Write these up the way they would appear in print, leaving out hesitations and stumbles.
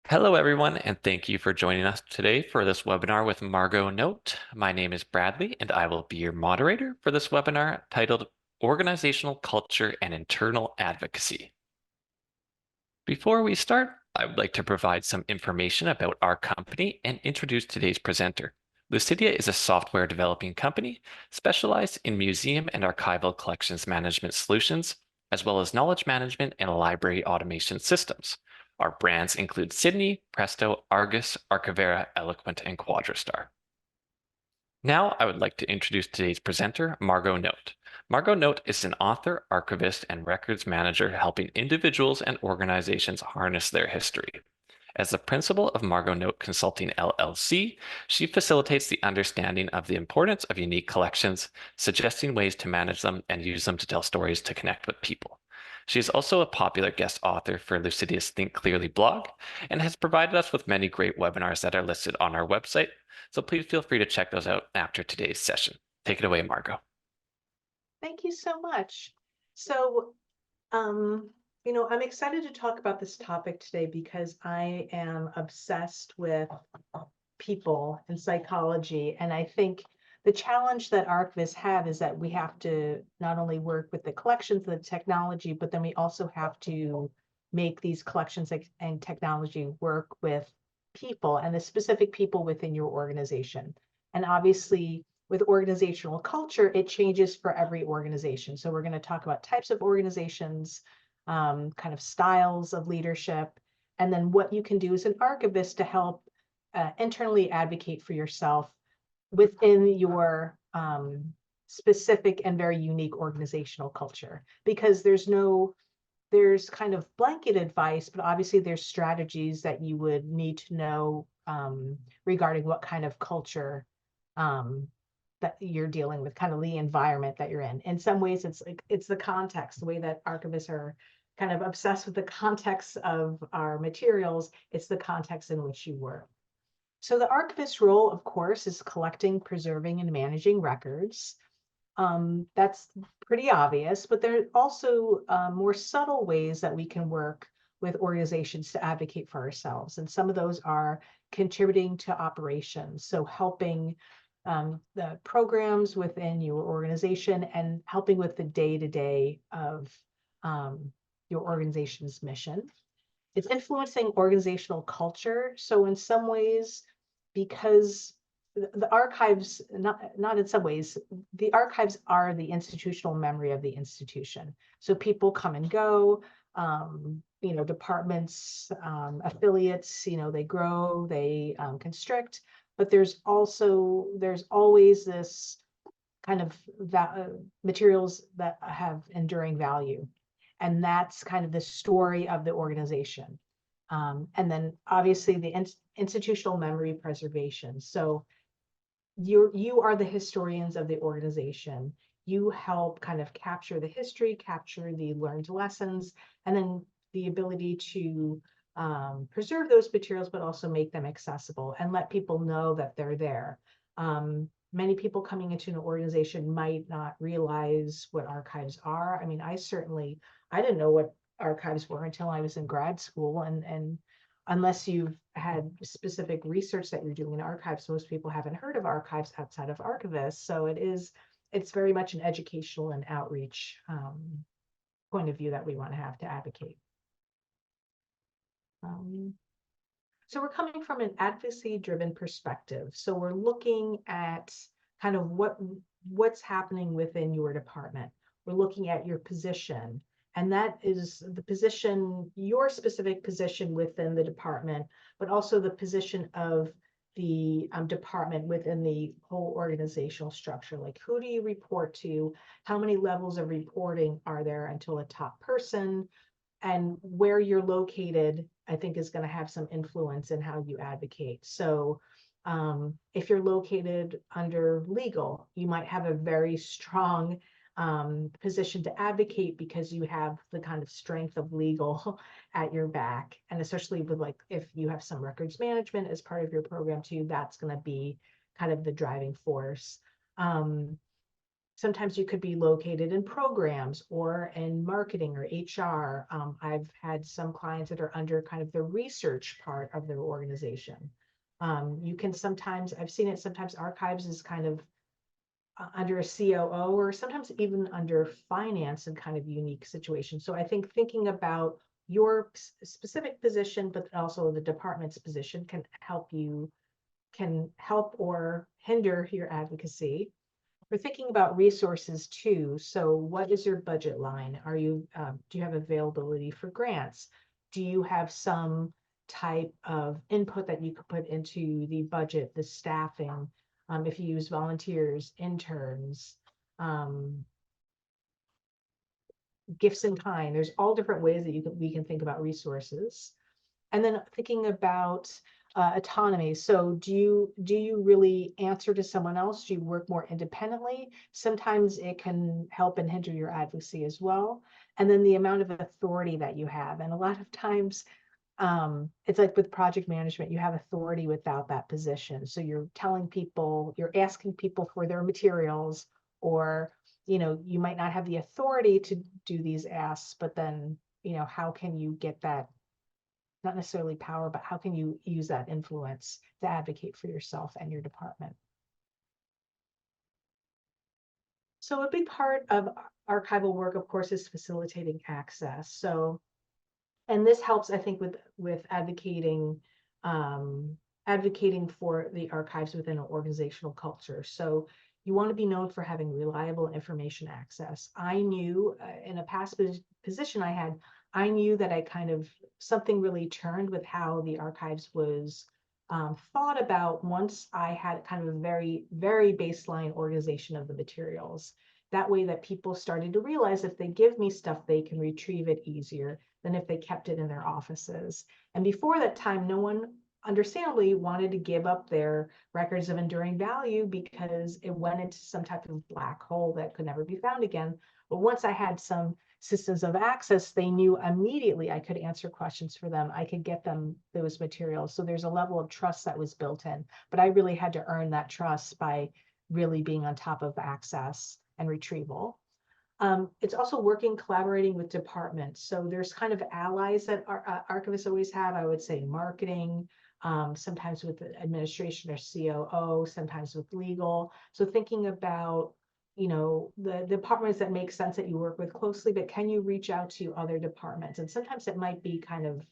Hello, everyone, and thank you for joining us today for this webinar with Margot Note. My name is Bradley, and I will be your moderator for this webinar titled Organizational Culture and Internal Advocacy. Before we start, I would like to provide some information about our company and introduce today's presenter. Lucidea is a software developing company specialized in museum and archival collections management solutions, as well as knowledge management and library automation systems. Our brands include Sydney, Presto, Argus, Archivera, Eloquent, and Quadrastar. Now, I would like to introduce today's presenter, Margot Note. Margot Note is an author, archivist, and records manager helping individuals and organizations harness their history. As the principal of Margot Note Consulting LLC, she facilitates the understanding of the importance of unique collections, suggesting ways to manage them and use them to tell stories to connect with people. She is also a popular guest author for Lucidea's Think Clearly blog and has provided us with many great webinars that are listed on our website. So please feel free to check those out after today's session. Take it away, Margot. Thank you so much. So, I'm excited to talk about this topic today because I am obsessed with people and psychology. And I think the challenge that archivists have is that we have to not only work with the collections and the technology, but then we also have to make these collections and technology work with people and the specific people within your organization. And obviously, with organizational culture, it changes for every organization. So we're going to talk about types of organizations, kind of styles of leadership, and then what you can do as an archivist to help internally advocate for yourself within your specific and very unique organizational culture. Because there's kind of blanket advice, but obviously there's strategies that you would need to know regarding what kind of culture that you're dealing with, kind of the environment that you're in. In some ways, it's the context, the way that archivists are kind of obsessed with the context of our materials. It's the context in which you work. So the archivist role, of course, is collecting, preserving, and managing records. That's pretty obvious, but there are also more subtle ways that we can work with organizations to advocate for ourselves. And some of those are contributing to operations, so helping the programs within your organization and helping with the day-to-day of your organization's mission. It's influencing organizational culture. So in some ways, because the archives, not in some ways, the archives are the institutional memory of the institution. So people come and go, departments, affiliates, they grow, they constrict, but there's always this kind of materials that have enduring value. And that's kind of the story of the organization. And then obviously the institutional memory preservation. So you are the historians of the organization. You help kind of capture the history, capture the learned lessons, and then the ability to preserve those materials, but also make them accessible and let people know that they're there. Many people coming into an organization might not realize what archives are. I mean, I didn't know what archives were until I was in grad school, and unless you've had specific research that you're doing in archives, most people haven't heard of archives outside of archivists. So it's very much an educational and outreach point of view that we want to have to advocate. So we're coming from an advocacy-driven perspective. So we're looking at kind of what's happening within your department. We're looking at your position, and that is the position, your specific position within the department, but also the position of the department within the whole organizational structure. Like, who do you report to? How many levels of reporting are there until a top person? And where you're located, I think, is going to have some influence in how you advocate. So if you're located under legal, you might have a very strong position to advocate because you have the kind of strength of legal at your back. And especially with, like, if you have some records management as part of your program too, that's going to be kind of the driving force. Sometimes you could be located in programs or in marketing or HR. I've had some clients that are under kind of the research part of their organization. You can sometimes, I've seen it, sometimes archives is kind of under a COO or sometimes even under finance in kind of unique situations. So I think thinking about your specific position, but also the department's position can help or hinder your advocacy. We're thinking about resources too. So what is your budget line? Do you have availability for grants? Do you have some type of input that you could put into the budget, the staffing? If you use volunteers, interns, gifts in kind, there's all different ways that we can think about resources. And then thinking about autonomy. So do you really answer to someone else? Do you work more independently? Sometimes it can help and hinder your advocacy as well. And then the amount of authority that you have. And a lot of times it's like with project management, you have authority without that position. So you're telling people, you're asking people for their materials, or you might not have the authority to do these asks, but then how can you get that, not necessarily power, but how can you use that influence to advocate for yourself and your department? So a big part of archival work, of course, is facilitating access. So, and this helps, I think, with advocating for the archives within an organizational culture. So you want to be known for having reliable information access. I knew in a past position I had, I knew that something really turned with how the archives was thought about once I had kind of a very, very baseline organization of the materials. That way that people started to realize if they give me stuff, they can retrieve it easier than if they kept it in their offices. And before that time, no one understandably wanted to give up their records of enduring value because it went into some type of black hole that could never be found again. But once I had some systems of access, they knew immediately I could answer questions for them. I could get them those materials. So there's a level of trust that was built in, but I really had to earn that trust by really being on top of access and retrieval. It's also collaborating with departments. So there's kind of allies that archivists always have, I would say marketing, sometimes with administration or COO, sometimes with legal. So thinking about, the departments that make sense that you work with closely, but can you reach out to other departments? And sometimes it might be kind of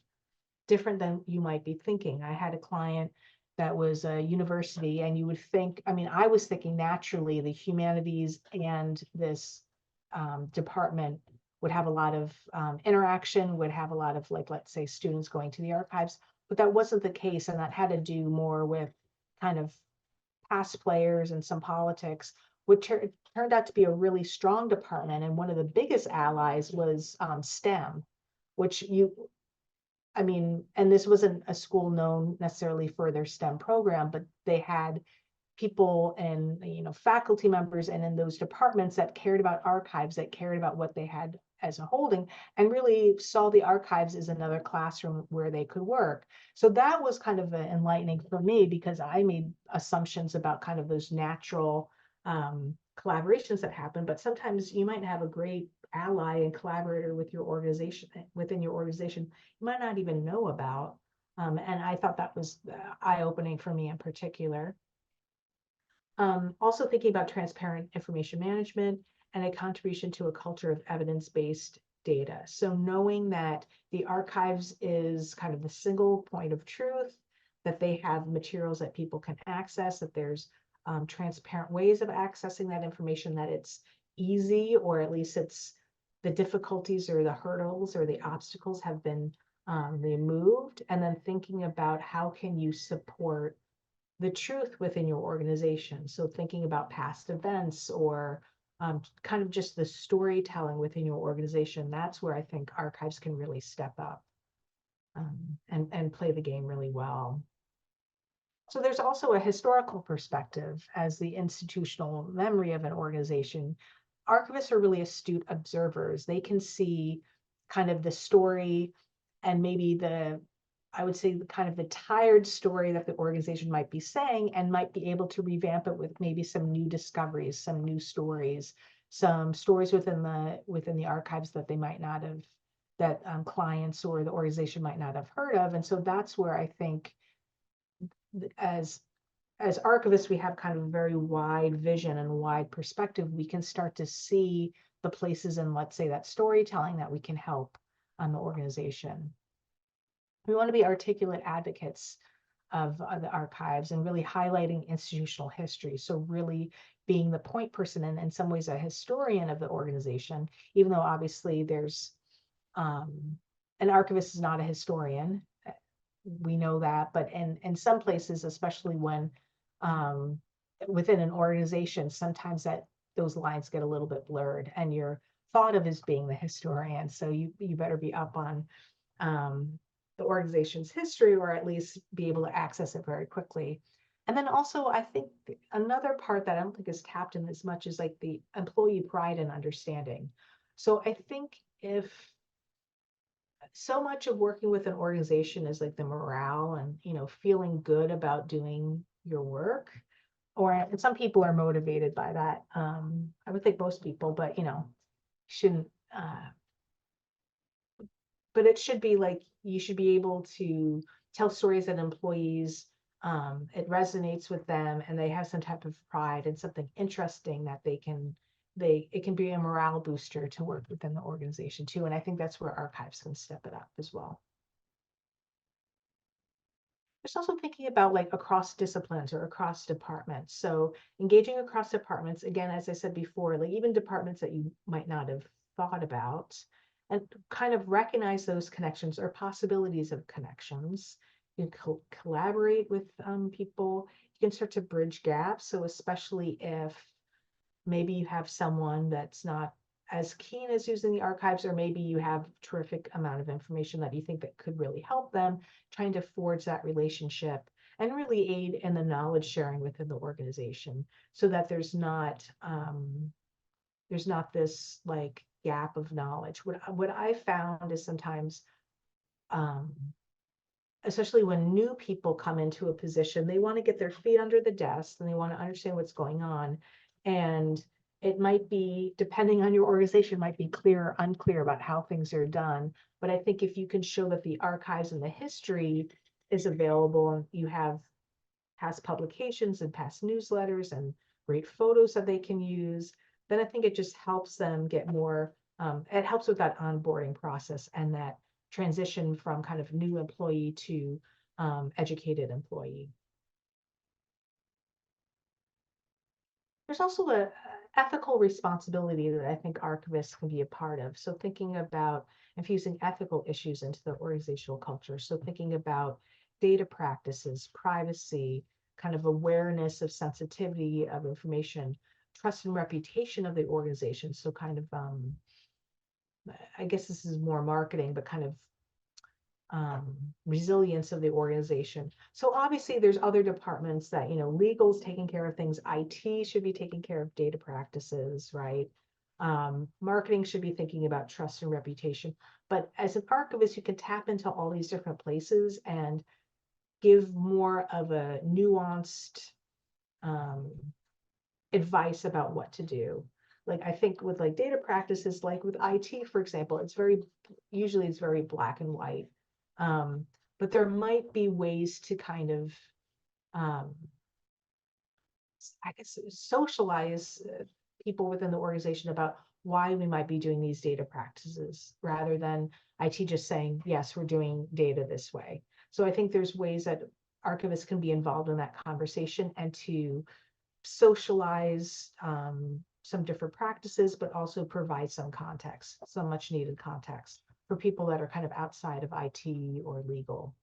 different than you might be thinking. I had a client that was a university, and you would think, I was thinking naturally the humanities and this department would have a lot of interaction, would have a lot of, like, let's say, students going to the archives, but that wasn't the case. And that had to do more with kind of past players and some politics, which turned out to be a really strong department. And one of the biggest allies was STEM, which and this wasn't a school known necessarily for their STEM program, but they had people and faculty members and in those departments that cared about archives, that cared about what they had as a holding, and really saw the archives as another classroom where they could work. So that was kind of enlightening for me, because I made assumptions about kind of those natural collaborations that happen, but sometimes you might have a great ally and collaborator with your organization, within your organization, you might not even know about. And I thought that was eye-opening for me in particular. Also thinking about transparent information management and a contribution to a culture of evidence-based data. So knowing that the archives is kind of the single point of truth, that they have materials that people can access, that there's transparent ways of accessing that information, that it's easy, or at least the difficulties or the hurdles or the obstacles have been removed. And then thinking about how can you support the truth within your organization. So thinking about past events, or kind of just the storytelling within your organization, that's where I think archives can really step up and play the game really well. So there's also a historical perspective as the institutional memory of an organization. Archivists are really astute observers. They can see kind of the story and maybe the I would say kind of the tired story that the organization might be saying, and might be able to revamp it with maybe some new discoveries, some new stories, some stories within the archives that they might not have, that clients or the organization might not have heard of. And so that's where I think as archivists, we have kind of a very wide vision and wide perspective. We can start to see the places in, let's say, that storytelling that we can help on the organization. We want to be articulate advocates of the archives and really highlighting institutional history. So really being the point person and in some ways a historian of the organization, even though obviously there's an archivist is not a historian. We know that, but in some places, especially when within an organization, sometimes that those lines get a little bit blurred and you're thought of as being the historian. So you better be up on the organization's history, or at least be able to access it very quickly. And then also, I think another part that I don't think is tapped in as much is like the employee pride and understanding. So I think if so much of working with an organization is like the morale and, feeling good about doing your work, and some people are motivated by that. I would think most people, but shouldn't, but it should be like, you should be able to tell stories that employees, it resonates with them and they have some type of pride and something interesting that it can be a morale booster to work within the organization too. And I think that's where archives can step it up as well. There's also thinking about like across disciplines or across departments. So engaging across departments, again, as I said before, like even departments that you might not have thought about, and kind of recognize those connections or possibilities of connections. You can collaborate with people. You can start to bridge gaps. So especially if maybe you have someone that's not as keen as using the archives, or maybe you have terrific amount of information that you think that could really help them, trying to forge that relationship and really aid in the knowledge sharing within the organization, so that there's not this like gap of knowledge. What I found is sometimes, especially when new people come into a position, they want to get their feet under the desk and they want to understand what's going on. And it might be, depending on your organization, might be clear or unclear about how things are done. But I think if you can show that the archives and the history is available, and you have past publications and past newsletters and great photos that they can use, then I think it just helps them get more, it helps with that onboarding process and that transition from kind of new employee to educated employee. There's also a ethical responsibility that I think archivists can be a part of. So thinking about infusing ethical issues into the organizational culture. So thinking about data practices, privacy, kind of awareness of sensitivity of information, trust and reputation of the organization. So kind of, I guess this is more marketing, but kind of resilience of the organization. So obviously there's other departments that, legal's taking care of things. IT should be taking care of data practices, right? Marketing should be thinking about trust and reputation. But as an archivist, you can tap into all these different places and give more of a nuanced advice about what to do. Like I think with like data practices, like with IT, for example, usually it's very black and white. But there might be ways to kind of, I guess, socialize people within the organization about why we might be doing these data practices, rather than IT just saying, yes, we're doing data this way. So I think there's ways that archivists can be involved in that conversation and to socialize some different practices, but also provide some context, some much needed context for people that are kind of outside of IT or legal.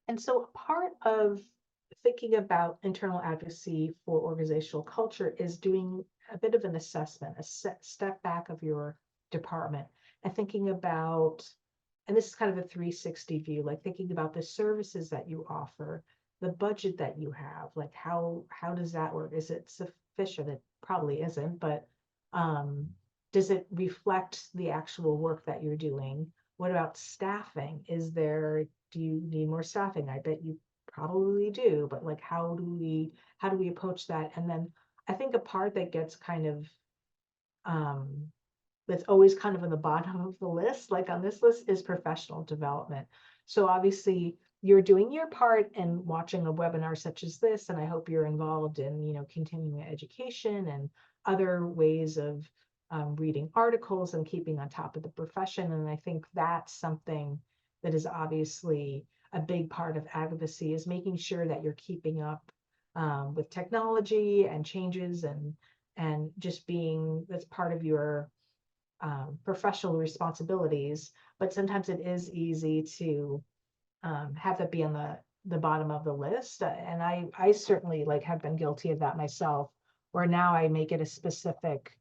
And so part of thinking about internal advocacy for organizational culture is doing a bit of an assessment, a step back of your department and thinking about, and this is kind of a 360 view, like thinking about the services that you offer, the budget that you have, like how does that work? Is it sufficient? It probably isn't, but does it reflect the actual work that you're doing? What about staffing? Do you need more staffing? I bet you probably do, but like, how do we approach that? And then I think a part that gets kind of, that's always kind of in the bottom of the list, like on this list, is professional development. So obviously you're doing your part in watching a webinar such as this, and I hope you're involved in, continuing education and other ways of reading articles and keeping on top of the profession. And I think that's something that is obviously a big part of advocacy, is making sure that you're keeping up with technology and changes, and just being, that's part of your professional responsibilities. But sometimes it is easy to have that be on the bottom of the list. And I certainly like have been guilty of that myself, where now I make it a specific,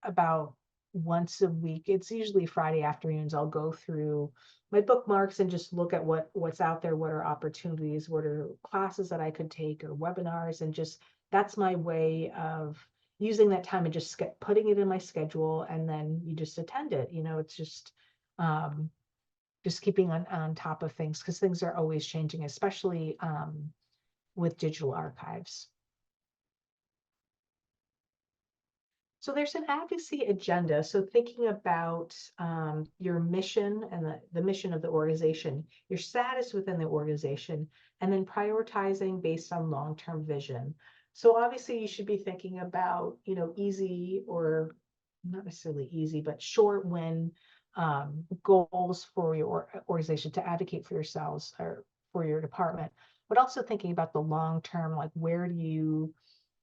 about once a week. It's usually Friday afternoons. I'll go through my bookmarks and just look at what's out there, what are opportunities, what are classes that I could take or webinars, and just, that's my way of using that time and just putting it in my schedule, and then you just attend it. It's just keeping on top of things, because things are always changing, especially with digital archives. So there's an advocacy agenda. So thinking about your mission and the mission of the organization, your status within the organization, and then prioritizing based on long-term vision. So obviously you should be thinking about, easy, or not necessarily easy, but short win goals for your organization to advocate for yourselves or for your department, but also thinking about the long-term, like where do you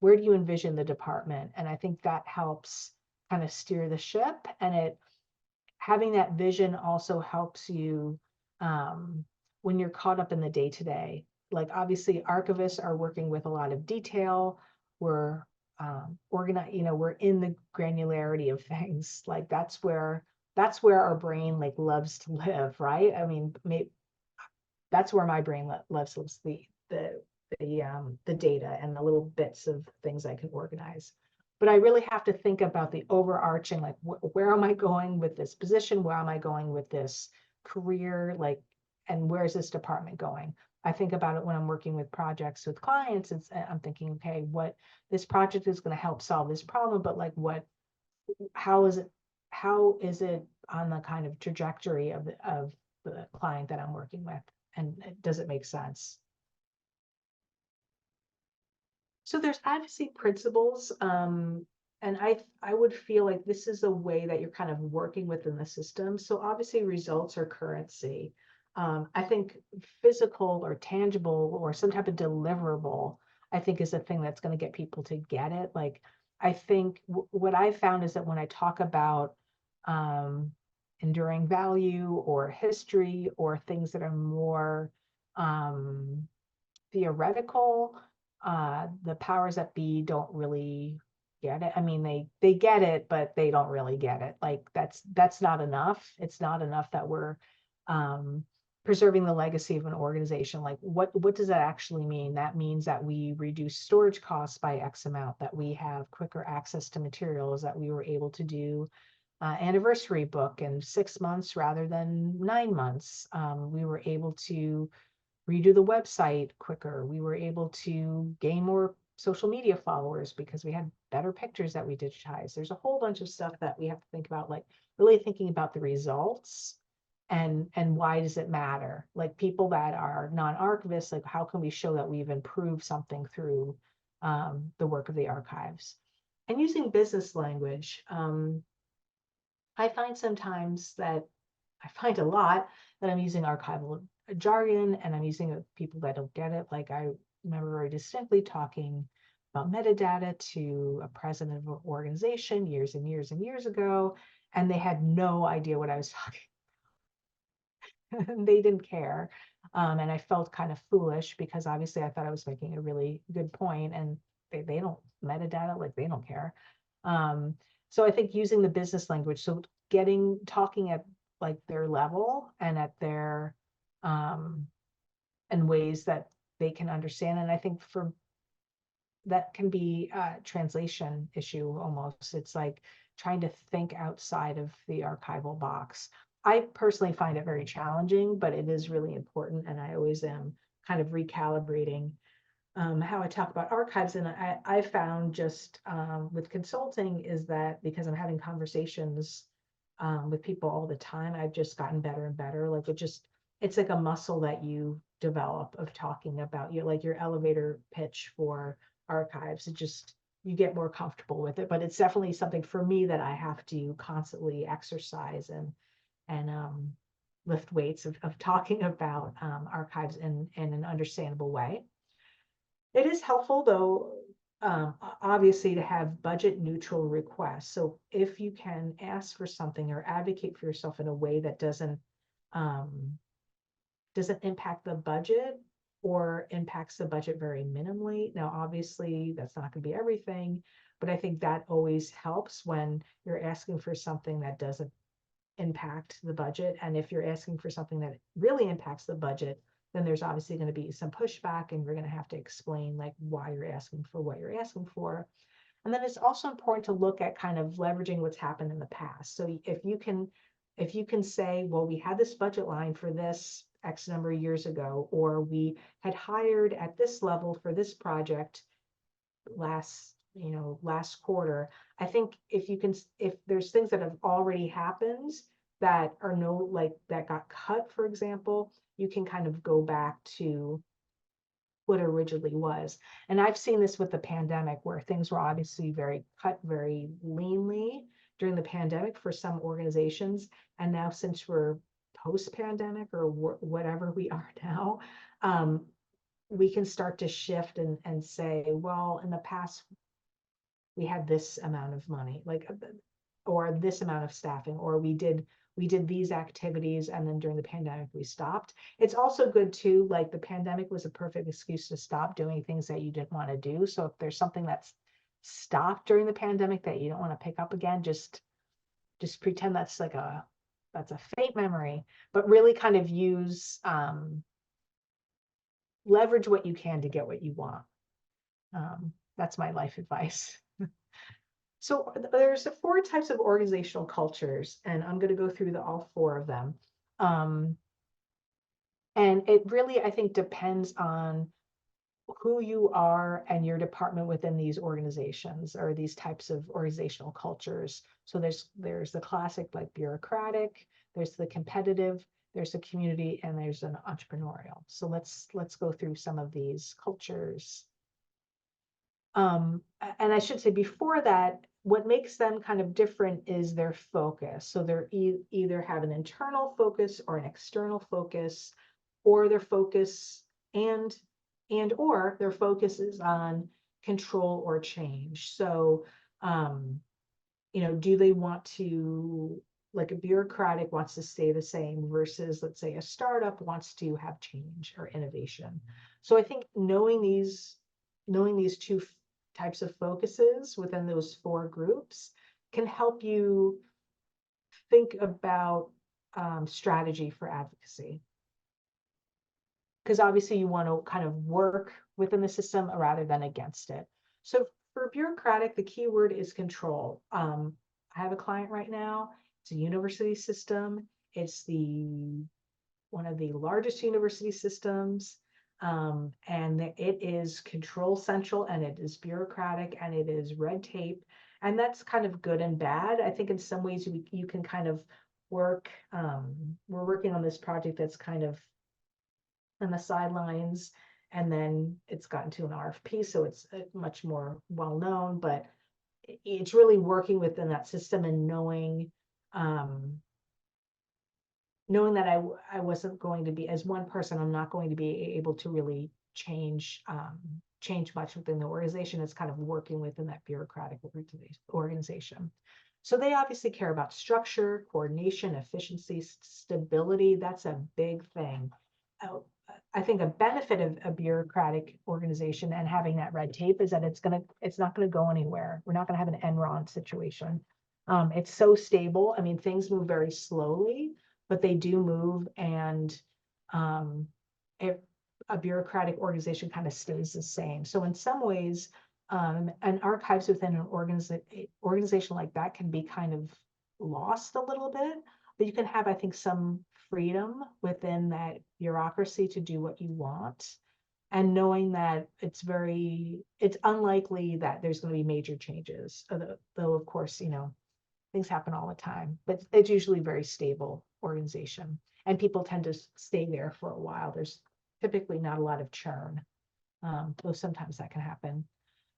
envision the department? And I think that helps kind of steer the ship. And having that vision also helps you when you're caught up in the day-to-day. Like obviously archivists are working with a lot of detail. We're organized, we're in the granularity of things. Like that's where our brain like loves to live, right? I mean, that's where my brain loves to live, the data and the little bits of things I can organize. But I really have to think about the overarching, like where am I going with this position? Where am I going with this career? Like, and where's this department going? I think about it when I'm working with projects with clients. I'm thinking, okay, this project is going to help solve this problem, but like how is it on the kind of trajectory of the client that I'm working with? And does it make sense? So there's advocacy principles, and I would feel like this is a way that you're kind of working within the system. So obviously results are currency. I think physical or tangible or some type of deliverable, I think, is the thing that's going to get people to get it. Like I think what I found is that when I talk about enduring value or history or things that are more theoretical, the powers that be don't really get it. I mean, they get it, but they don't really get it. Like that's not enough. It's not enough that we're preserving the legacy of an organization. Like what does that actually mean? That means that we reduce storage costs by X amount, that we have quicker access to materials, that we were able to do anniversary book in 6 months rather than 9 months. We were able to redo the website quicker. We were able to gain more social media followers because we had better pictures that we digitized. There's a whole bunch of stuff that we have to think about, like really thinking about the results and why does it matter? Like people that are non-archivists, like how can we show that we've improved something through the work of the archives? And using business language, I find sometimes that I find a lot that I'm using archival jargon and I'm using it people that don't get it. Like I remember very distinctly talking about metadata to a president of an organization years and years and years ago, and they had no idea what I was talking. They didn't care. And I felt kind of foolish because obviously I thought I was making a really good point, and they don't metadata, like they don't care. So I think using the business language, so talking at like their level and at their and ways that they can understand. And I think that can be a translation issue almost. It's like trying to think outside of the archival box. I personally find it very challenging, but it is really important, and I always am kind of recalibrating how I talk about archives. And I found just with consulting is that because I'm having conversations with people all the time, I've just gotten better and better. Like it's like a muscle that you develop of talking about like your elevator pitch for archives. It just, you get more comfortable with it, but it's definitely something for me that I have to constantly exercise and lift weights of talking about archives in an understandable way. It is helpful though, obviously, to have budget neutral requests. So if you can ask for something or advocate for yourself in a way that um, doesn't impact the budget or impacts the budget very minimally. Now, obviously, that's not going to be everything, but I think that always helps when you're asking for something that doesn't impact the budget. And if you're asking for something that really impacts the budget, then there's obviously going to be some pushback, and you're going to have to explain like why you're asking for what you're asking for. And then it's also important to look at kind of leveraging what's happened in the past. So if you can say, well, we had this budget line for this X number of years ago, or we had hired at this level for this project last quarter. I think if there's things that have already happened that are that got cut, for example, you can kind of go back to what it originally was. And I've seen this with the pandemic, where things were obviously cut very leanly during the pandemic for some organizations. And now, since we're post-pandemic or whatever we are now, we can start to shift and say, well, in the past, we had this amount of money, or this amount of staffing, or we did these activities, and then during the pandemic we stopped. It's also good too, like the pandemic was a perfect excuse to stop doing things that you didn't want to do. So if there's something that's stopped during the pandemic that you don't want to pick up again, just pretend that's a faint memory, but really kind of use leverage what you can to get what you want. That's my life advice. So there's the 4 types of organizational cultures, and I'm going to go through all 4 of them. And it really, I think, depends on who you are and your department within these organizations or these types of organizational cultures. So there's the classic like bureaucratic, there's the competitive, there's the community, and there's an entrepreneurial. So let's go through some of these cultures. And I should say before that, what makes them kind of different is their focus. So they're either have an internal focus or an external focus, or their focus or their focus is on control or change. So, do they want to, like a bureaucratic wants to stay the same versus, let's say, a startup wants to have change or innovation. So I think knowing these 2 types of focuses within those 4 groups can help you think about strategy for advocacy. Because obviously you want to kind of work within the system rather than against it. So for bureaucratic, the key word is control. I have a client right now. It's a university system. It's one of the largest university systems. And it is control central, and it is bureaucratic, and it is red tape. And that's kind of good and bad. I think in some ways you can kind of work, we're working on this project that's kind of on the sidelines, and then it's gotten to an RFP, so it's much more well known, but it's really working within that system and knowing that I wasn't going to be, as one person, I'm not going to be able to really change much within the organization. It's kind of working within that bureaucratic organization. So they obviously care about structure, coordination, efficiency, stability. That's a big thing. I think a benefit of a bureaucratic organization and having that red tape is that it's not gonna go anywhere. We're not gonna have an Enron situation. It's so stable. I mean, things move very slowly, but they do move, and if a bureaucratic organization kind of stays the same. So in some ways, and archives within an organization like that can be kind of lost a little bit, but you can have, I think, some freedom within that bureaucracy to do what you want. And knowing that it's unlikely that there's going to be major changes, though of course, things happen all the time, but it's usually very stable organization. And people tend to stay there for a while. There's typically not a lot of churn, though sometimes that can happen.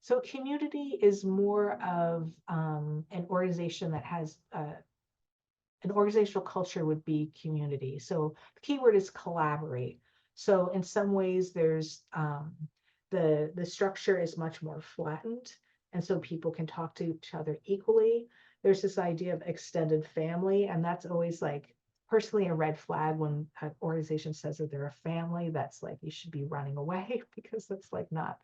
So community is more of an organization that has an organizational culture would be community. So the key word is collaborate. So in some ways, there's the structure is much more flattened, and so people can talk to each other equally. There's this idea of extended family, and that's always like personally a red flag when an organization says that they're a family. That's like you should be running away because that's like not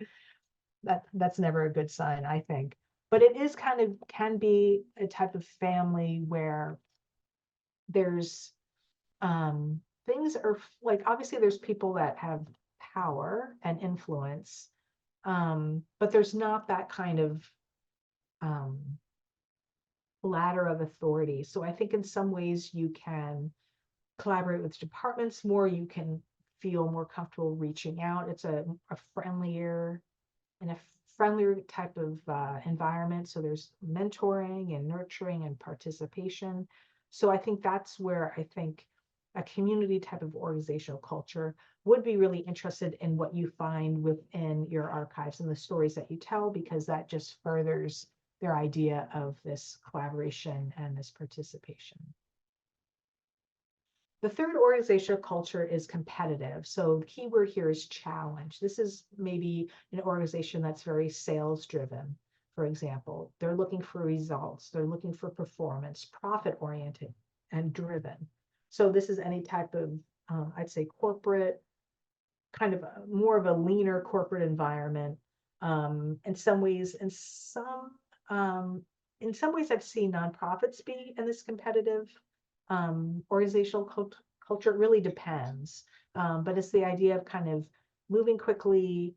that's never a good sign, I think. But it is kind of can be a type of family where there's things are like obviously there's people that have power and influence, but there's not that kind of um, ladder of authority. So I think in some ways you can collaborate with departments more. You can feel more comfortable reaching out. It's a friendlier and a friendlier type of environment. So there's mentoring and nurturing and participation. So I think that's where I think a community type of organizational culture would be really interested in what you find within your archives and the stories that you tell, because that just furthers their idea of this collaboration and this participation. The third organizational culture is competitive. So the key word here is challenge. This is maybe an organization that's very sales driven. For example, they're looking for results. They're looking for performance, profit oriented and driven. So this is any type of, I'd say corporate, kind of more of a leaner corporate environment. In some ways, in some ways I've seen nonprofits be in this competitive organizational culture. It really depends. But it's the idea of kind of moving quickly,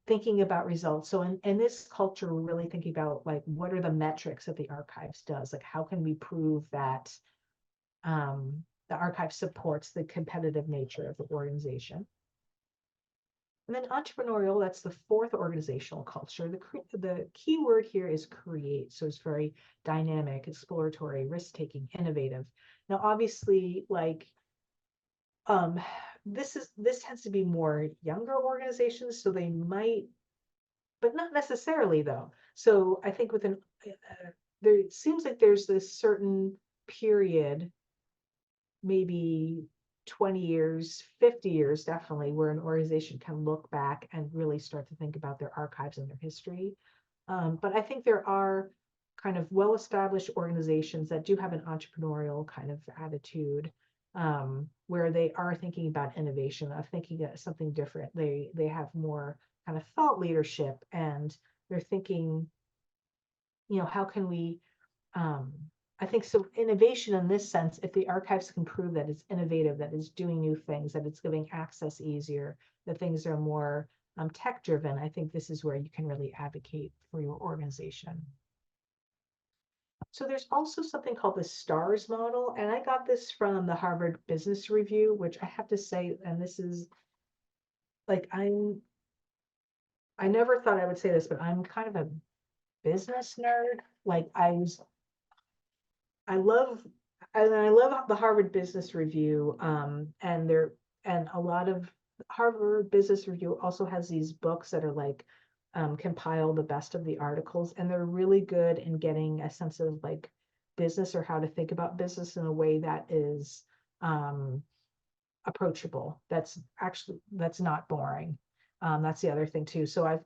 thinking about results. So in this culture, we're really thinking about like, what are the metrics that the archives does? Like, how can we prove that the archive supports the competitive nature of the organization? And then entrepreneurial, that's the fourth organizational culture. The key word here is create. So it's very dynamic, exploratory, risk-taking, innovative. Now, obviously, like this tends to be more younger organizations, so they might, but not necessarily though. So I think there it seems like there's this certain period, maybe 20 years, 50 years, definitely, where an organization can look back and really start to think about their archives and their history. But I think there are kind of well-established organizations that do have an entrepreneurial kind of attitude, where they are thinking about innovation, of thinking of something different. They have more kind of thought leadership, and they're thinking, how can we I think so innovation in this sense, if the archives can prove that it's innovative, that it's doing new things, that it's giving access easier, that things are more tech driven, I think this is where you can really advocate for your organization. So there's also something called the STARS model, and I got this from the Harvard Business Review, which I have to say, and this is like, I never thought I would say this, but I'm kind of a business nerd. Like I love I love the Harvard Business Review, and a lot of Harvard Business Review also has these books that are like compile the best of the articles, and they're really good in getting a sense of like business or how to think about business in a way that is um, approachable. That's not boring. That's the other thing too. So I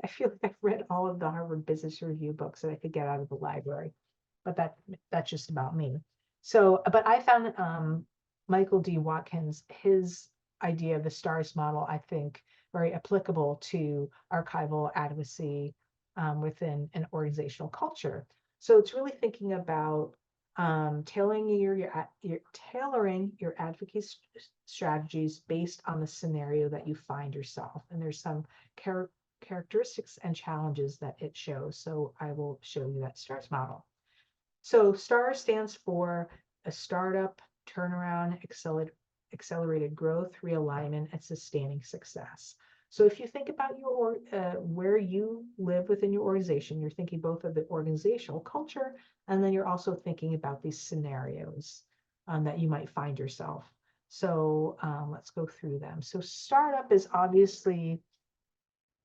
feel like I've read all of the Harvard Business Review books that I could get out of the library, but that's just about me. So, but I found Michael D. Watkins, his idea of the STARS model, I think very applicable to archival advocacy within an organizational culture. So it's really thinking about tailoring your advocacy strategies based on the scenario that you find yourself. And there's some characteristics and challenges that it shows. So I will show you that STARS model. So STAR stands for a startup, turnaround, accelerated growth, realignment, and sustaining success. So if you think about your where you live within your organization, you're thinking both of the organizational culture, and then you're also thinking about these scenarios that you might find yourself. So let's go through them. So startup is obviously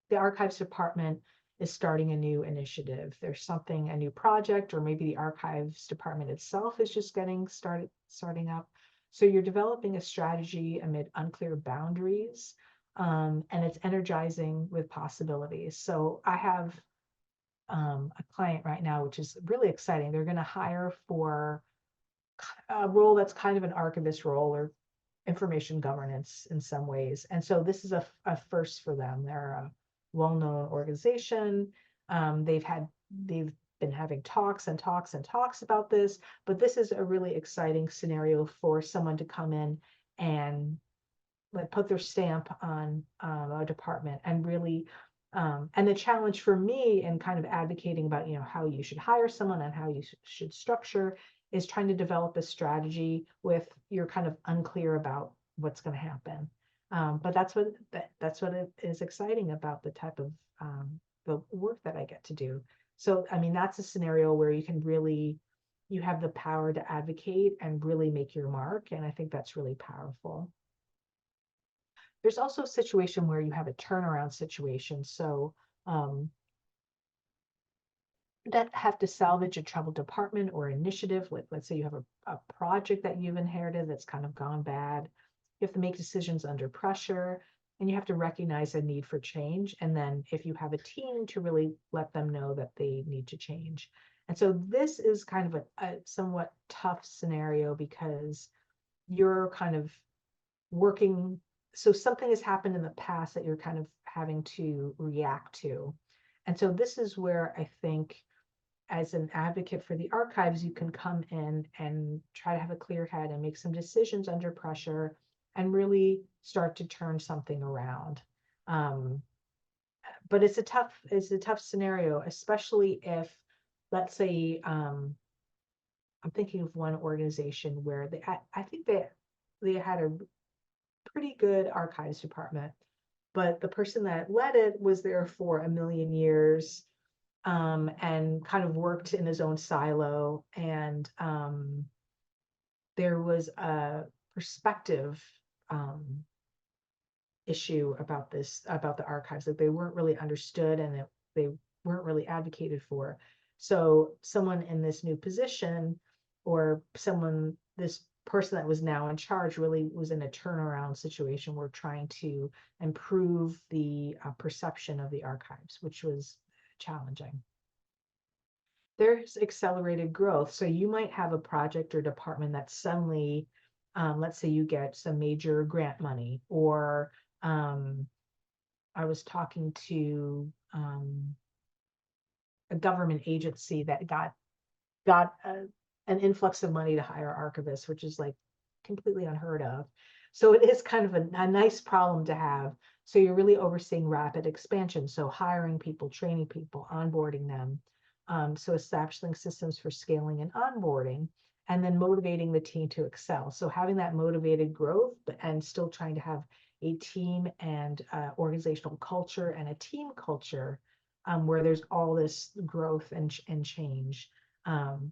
the archives department is starting a new initiative. There's something, a new project, or maybe the archives department itself is just starting up. So you're developing a strategy amid unclear boundaries, and it's energizing with possibilities. So I have a client right now, which is really exciting. They're going to hire for a role that's kind of an archivist role or information governance in some ways. And so this is a first for them. They're a well-known organization. They've been having talks and talks and talks about this, but this is a really exciting scenario for someone to come in and like put their stamp on a department and really and the challenge for me in kind of advocating about, you know, how you should hire someone and how you should structure is trying to develop a strategy with you're kind of unclear about what's going to happen. But that's what it is exciting about the type of the work that I get to do. So, I mean, that's a scenario where you have the power to advocate and really make your mark. And I think that's really powerful. There's also a situation where you have a turnaround situation. So that have to salvage a troubled department or initiative. Let's say you have a project that you've inherited that's kind of gone bad. You have to make decisions under pressure, and you have to recognize a need for change. And then if you have a team, to really let them know that they need to change. And so this is kind of a somewhat tough scenario because you're kind of working. So something has happened in the past that you're kind of having to react to. And so this is where I think as an advocate for the archives, you can come in and try to have a clear head and make some decisions under pressure and really start to turn something around. But it's a tough scenario, especially if, let's say, I'm thinking of one organization where I think they had a pretty good archives department, but the person that led it was there for a million years, and kind of worked in his own silo. And there was a perspective issue about the archives, that they weren't really understood and that they weren't really advocated for. So someone in this new position, or this person that was now in charge, really was in a turnaround situation. We're trying to improve the perception of the archives, which was challenging. There's accelerated growth. So you might have a project or department that suddenly, let's say you get some major grant money, or I was talking to a government agency that got an influx of money to hire archivists, which is like completely unheard of. So it is kind of a nice problem to have. So you're really overseeing rapid expansion. So hiring people, training people, onboarding them. So establishing systems for scaling and onboarding, and then motivating the team to excel. So having that motivated growth, and still trying to have a team and organizational culture and a team culture where there's all this growth and change.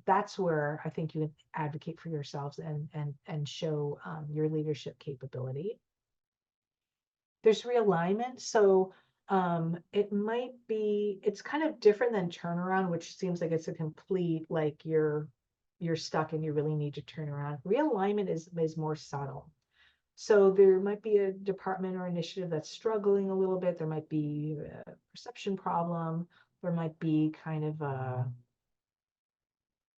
That's where I think you advocate for yourselves and show your leadership capability. There's realignment. So it's kind of different than turnaround, which seems like it's a complete, like you're stuck and you really need to turn around. Realignment is more subtle. So there might be a department or initiative that's struggling a little bit. There might be a perception problem. There might be kind of a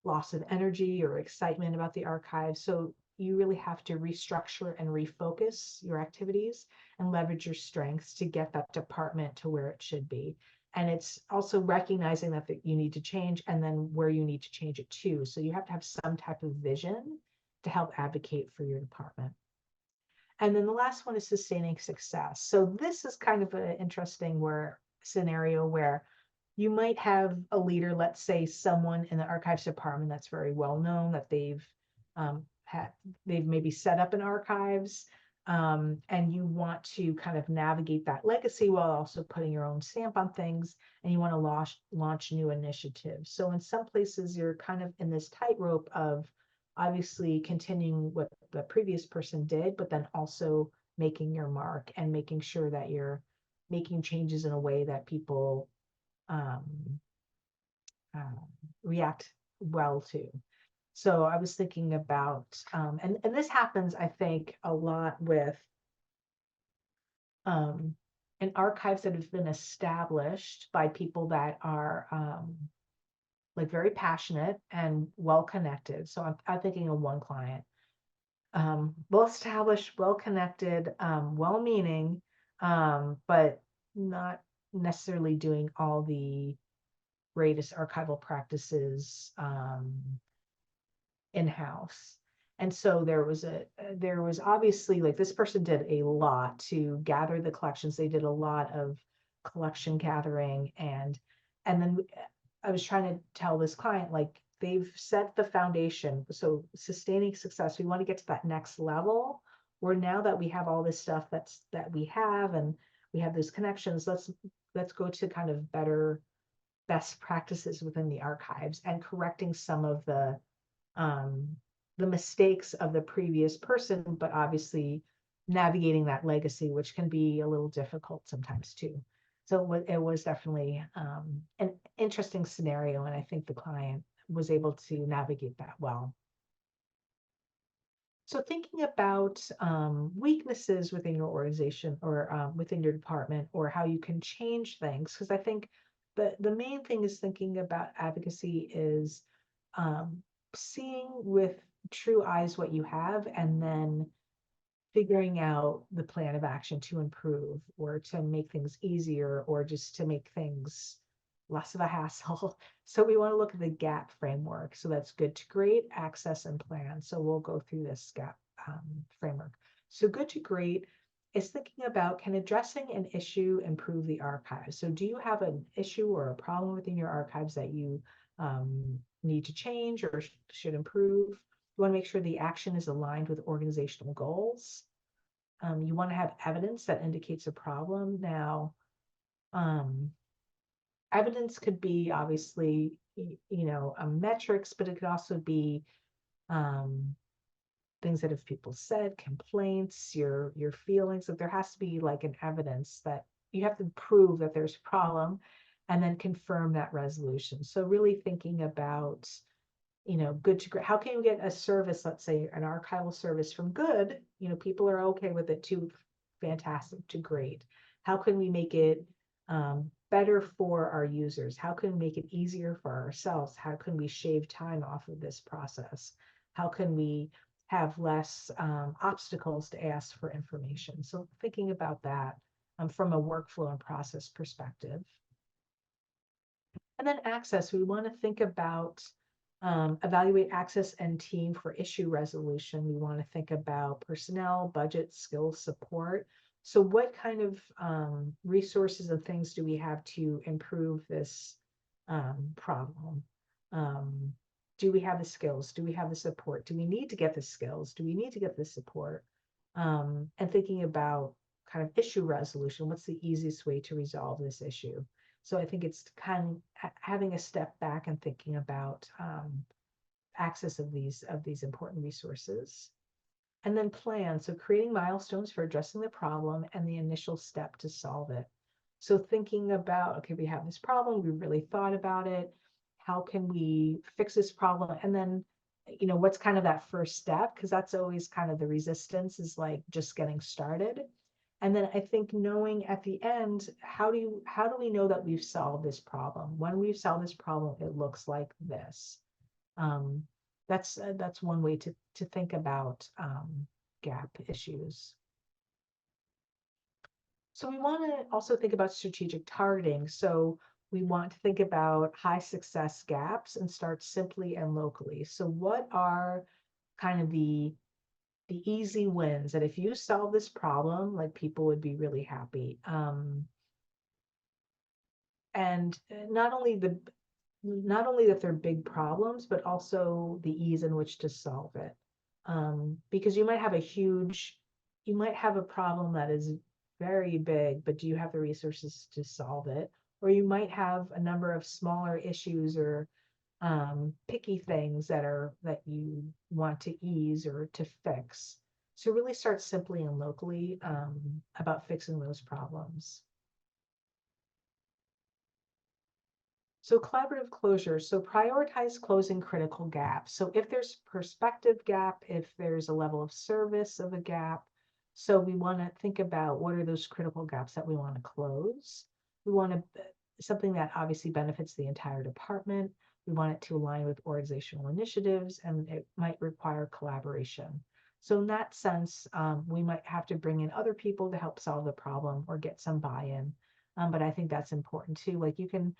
loss of energy or excitement about the archive. So you really have to restructure and refocus your activities and leverage your strengths to get that department to where it should be. And it's also recognizing that you need to change, and then where you need to change it to. So you have to have some type of vision to help advocate for your department. And then the last one is sustaining success. So this is kind of interesting, where scenario where you might have a leader, let's say someone in the archives department that's very well known, that they've maybe set up an archives, and you want to kind of navigate that legacy while also putting your own stamp on things, and you want to launch new initiatives. So in some places, you're kind of in this tightrope of obviously continuing what the previous person did, but then also making your mark and making sure that you're making changes in a way that people um, react well to. So I was thinking about, and this happens, I think, a lot with in archives that have been established by people that are like very passionate and well connected. So I'm thinking of one client, well established, well connected, well meaning, but not necessarily doing all the greatest archival practices in-house. And so there was obviously, like, this person did a lot to gather the collections. They did a lot of collection gathering, and then I was trying to tell this client, like, they've set the foundation. So sustaining success, we want to get to that next level where now that we have all this stuff that we have, and we have those connections, let's go to kind of better best practices within the archives and correcting some of um, the mistakes of the previous person, but obviously navigating that legacy, which can be a little difficult sometimes too. So it was definitely an interesting scenario, and I think the client was able to navigate that well. So thinking about weaknesses within your organization or within your department, or how you can change things, because I think the main thing is thinking about advocacy is um, seeing with true eyes what you have, and then figuring out the plan of action to improve or to make things easier or just to make things less of a hassle. So we want to look at the GAP framework. So that's good to great, access, and plan. So we'll go through this GAP framework. So good to great is thinking about, can addressing an issue improve the archives? So do you have an issue or a problem within your archives that you need to change or should improve? You want to make sure the action is aligned with organizational goals. You want to have evidence that indicates a problem. Now, evidence could be obviously, metrics, but it could also be things that have people said, complaints, your feelings. That there has to be like an evidence that you have to prove that there's a problem, and then confirm that resolution. So really thinking about, good to great. How can you get a service, let's say an archival service, from good, people are okay with it, to fantastic to great? How can we make it better for our users? How can we make it easier for ourselves? How can we shave time off of this process? How can we have less obstacles to ask for information? So thinking about that from a workflow and process perspective. And then access, we want to think about evaluate access and team for issue resolution. We want to think about personnel, budget, skills, support. So what kind of resources and things do we have to improve this problem? Do we have the skills? Do we have the support? Do we need to get the skills? Do we need to get the support? And thinking about kind of issue resolution. What's the easiest way to resolve this issue? So I think it's kind of having a step back and thinking about access of these important resources. And then plan. So creating milestones for addressing the problem and the initial step to solve it. So thinking about, okay, we have this problem, we really thought about it. How can we fix this problem? And then, what's kind of that first step? Because that's always kind of the resistance, is like just getting started. And then I think knowing at the end, how do we know that we've solved this problem? When we've solved this problem, it looks like this. That's one way to think about gap issues. So we want to also think about strategic targeting. So we want to think about high success gaps and start simply and locally. So what are kind of the easy wins that if you solve this problem, like, people would be really happy? and not only that they're big problems, but also the ease in which to solve it. Because you might have a problem that is very big, but do you have the resources to solve it? Or you might have a number of smaller issues or picky things that you want to ease or to fix. So really start simply and locally about fixing those problems. So collaborative closure. So prioritize closing critical gaps. So if there's perspective gap, if there's a level of service of a gap, so we want to think about what are those critical gaps that we want to close. We want to something that obviously benefits the entire department. We want it to align with organizational initiatives, and it might require collaboration. So in that sense, we might have to bring in other people to help solve the problem or get some buy-in. But I think that's important too. Like you can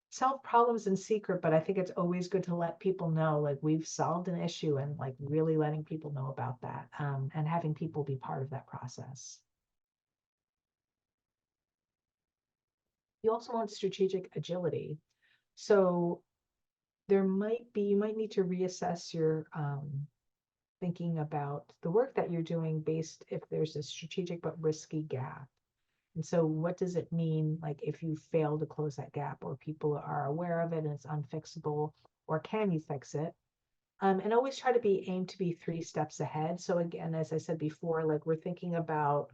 solve problems in secret, but I think it's always good to let people know, like we've solved an issue and like really letting people know about that and having people be part of that process. You also want strategic agility. So you might need to reassess your thinking about the work that you're doing based if there's a strategic but risky gap. And so what does it mean, like if you fail to close that gap or people are aware of it and it's unfixable, or can you fix it? And always try to aim to be 3 steps ahead. So again, as I said before, like we're thinking about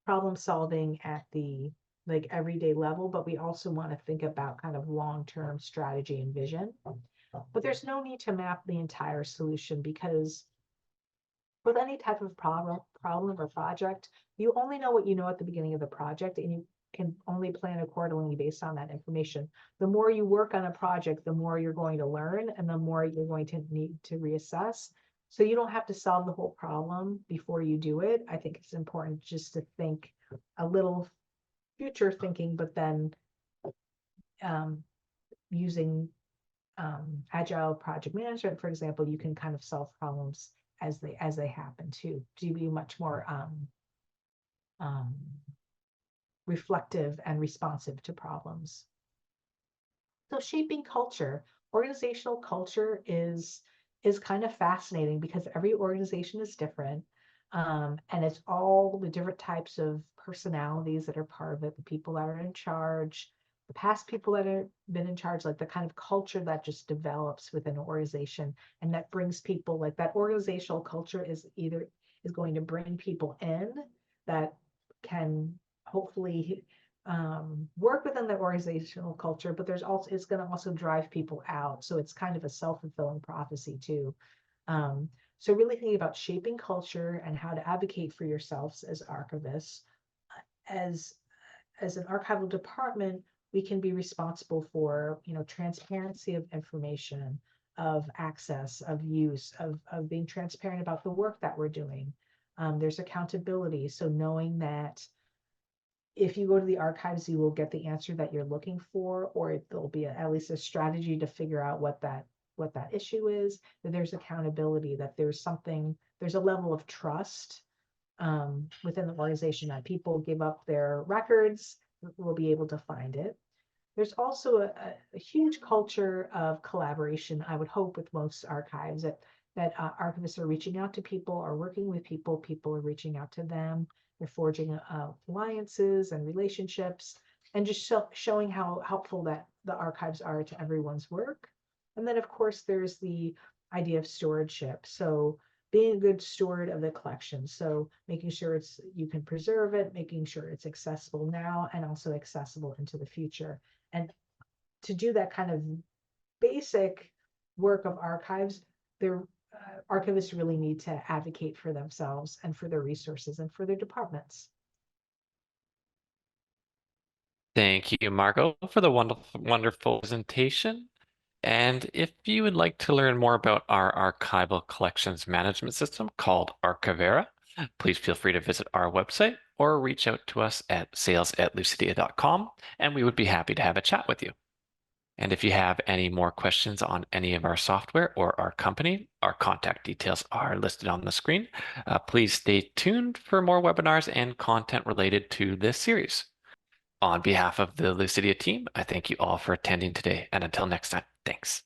problem solving at the like everyday level, but we also want to think about kind of long-term strategy and vision. But there's no need to map the entire solution because with any type of problem or project, you only know what you know at the beginning of the project, and you can only plan accordingly based on that information. The more you work on a project, the more you're going to learn, and the more you're going to need to reassess. So you don't have to solve the whole problem before you do it. I think it's important just to think a little future thinking, but then using agile project management, for example, you can kind of solve problems as they happen too, to be much more um, reflective and responsive to problems. So shaping culture, organizational culture is kind of fascinating because every organization is different. And it's all the different types of personalities that are part of it, the people that are in charge, the past people that have been in charge, like the kind of culture that just develops within an organization and that brings people, like that organizational culture is going to bring people in that can hopefully work within the organizational culture, but it's going to also drive people out. So it's kind of a self-fulfilling prophecy too. So really thinking about shaping culture and how to advocate for yourselves as archivists. As an archival department, we can be responsible for, transparency of information, of access, of use, of being transparent about the work that we're doing. There's accountability. So knowing that if you go to the archives, you will get the answer that you're looking for, or there'll be at least a strategy to figure out what that issue is, that there's accountability, that there's a level of trust within the organization that people give up their records, will be able to find it. There's also a huge culture of collaboration, I would hope, with most archives that archivists are reaching out to people, are working with people, people are reaching out to them, they're forging alliances and relationships, and just showing how helpful that the archives are to everyone's work. And then, of course, there's the idea of stewardship. So being a good steward of the collection. So making sure you can preserve it, making sure it's accessible now and also accessible into the future. And to do that kind of basic work of archives, their archivists really need to advocate for themselves and for their resources and for their departments. Thank you, Margot, for the wonderful presentation. And if you would like to learn more about our archival collections management system called Archivera, please feel free to visit our website or reach out to us at sales@lucidea.com, and we would be happy to have a chat with you. And if you have any more questions on any of our software or our company, our contact details are listed on the screen. Please stay tuned for more webinars and content related to this series. On behalf of the Lucidea team, I thank you all for attending today. And until next time, thanks.